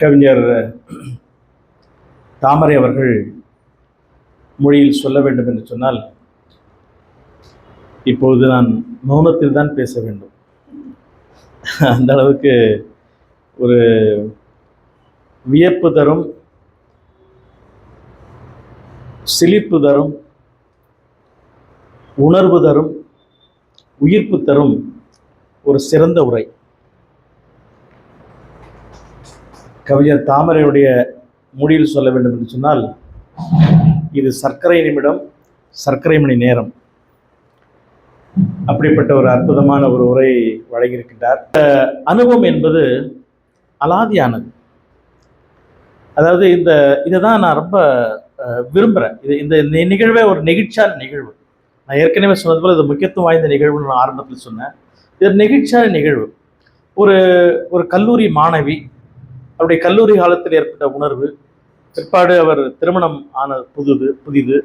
கவிஞர் தாமரை அவர்கள் மொழியில் சொல்ல வேண்டும் என்று சொன்னால், இப்போது நான் மௌனத்தில் தான் பேச வேண்டும். அந்த அளவுக்கு ஒரு வியப்பு தரும், சிலிர்ப்பு தரும், உணர்வு தரும், உயிர்ப்பு தரும் ஒரு சிறந்த உரை. கவிஞர் தாமரையுடைய மொழியில் சொல்ல வேண்டும் என்று சொன்னால், இது சர்க்கரை நிமிடம், சர்க்கரை மணி நேரம். அப்படிப்பட்ட ஒரு அற்புதமான ஒரு உரை வழங்கியிருக்கின்றார். அனுபவம் என்பது அலாதியானது. அதாவது இதை தான் நான் ரொம்ப விரும்புகிறேன். இந்த நிகழ்வே ஒரு நெகிழ்ச்சியான நிகழ்வு. நான் ஏற்கனவே சொன்னது போல் இது முக்கியத்துவம் வாய்ந்த நிகழ்வுன்னு நான் ஆரம்பத்தில் சொன்னேன். இது நெகிழ்ச்சியான நிகழ்வு. ஒரு கல்லூரி மாணவி, அவருடைய கல்லூரி காலத்தில் ஏற்பட்ட உணர்வு, பிற்பாடு அவர் திருமணம் ஆன புதிது,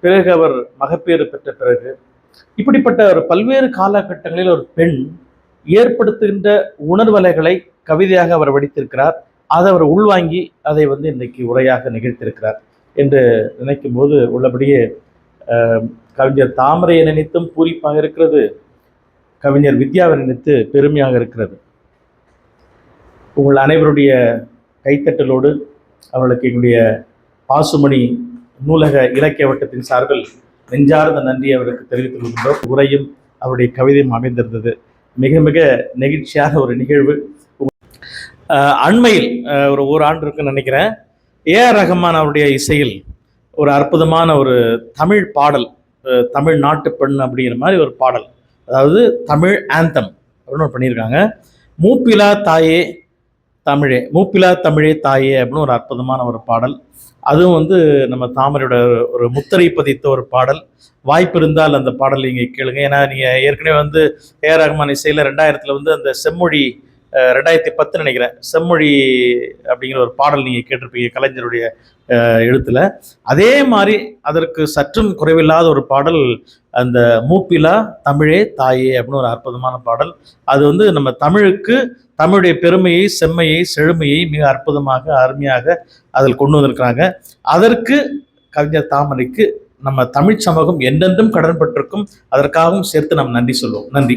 பிறகு அவர் மகப்பேறு பெற்ற பிறகு, இப்படிப்பட்ட ஒரு பல்வேறு காலகட்டங்களில் ஒரு பெண் ஏற்படுத்துகின்ற உணர்வலைகளை கவிதையாக அவர் வடித்திருக்கிறார். அதை அவர் உள்வாங்கி அதை இன்னைக்கு உரையாக நிகழ்த்தியிருக்கிறார் என்று நினைக்கும் போது உள்ளபடியே கவிஞர் தாமரையை நினைத்தும் பூரிப்பாக இருக்கிறது, கவிஞர் வித்யாவை நினைத்து பெருமையாக இருக்கிறது. உங்கள் அனைவருடைய கைத்தட்டலோடு அவர்களுக்கு எங்களுடைய பாசுமணி நூலக இலக்கிய வட்டத்தின் சார்பில் நெஞ்சார்ந்த நன்றி அவருக்கு தெரிவித்துக் கொள்கின்றோம். உரையும் அவருடைய கவிதையும் அமைந்திருந்தது. மிக மிக நெகிழ்ச்சியான ஒரு நிகழ்வு. அண்மையில் ஒரு ஓராண்டு இருக்குன்னு நினைக்கிறேன், ஏஆர் ரஹ்மான் அவருடைய இசையில் ஒரு அற்புதமான ஒரு தமிழ் பாடல், தமிழ் நாட்டு பெண் அப்படிங்கிற மாதிரி ஒரு பாடல், அதாவது தமிழ் ஆந்தம் அப்படின்னு பண்ணியிருக்காங்க. மூப்பிலா தாயே தமிழே, மூப்பிலா தமிழே தாயே அப்படின்னு ஒரு அற்புதமான ஒரு பாடல். அதுவும் நம்ம தாமரையோட ஒரு முத்திரை பதித்த ஒரு பாடல். வாய்ப்பு இருந்தால் அந்த பாடல் நீங்கள் கேளுங்க. ஏன்னா நீங்கள் ஏற்கனவே ஏஆர் ரஹ்மான் இசையில் 2000 அந்த செம்மொழி, 2010 நினைக்கிறேன், செம்மொழி அப்படிங்கிற ஒரு பாடல் நீங்கள் கேட்டிருப்பீங்க கலைஞருடைய எழுத்துல. அதே மாதிரி அதற்கு சற்றும் குறைவில்லாத ஒரு பாடல் அந்த மூப்பிலா தமிழே தாயே அப்படின்னு ஒரு அற்புதமான பாடல். அது நம்ம தமிழுக்கு, தமிழுடைய பெருமையை, செம்மையை, செழுமையை மிக அற்புதமாக அருமையாக அதில் கொண்டு வந்திருக்கிறாங்க. அதற்கு கவிஞர் தாமரைக்கு நம்ம தமிழ் சமூகம் என்றென்றும் கடன்பட்டிருக்கும். அதற்காகவும் சேர்த்து நாம் நன்றி சொல்லுவோம். நன்றி.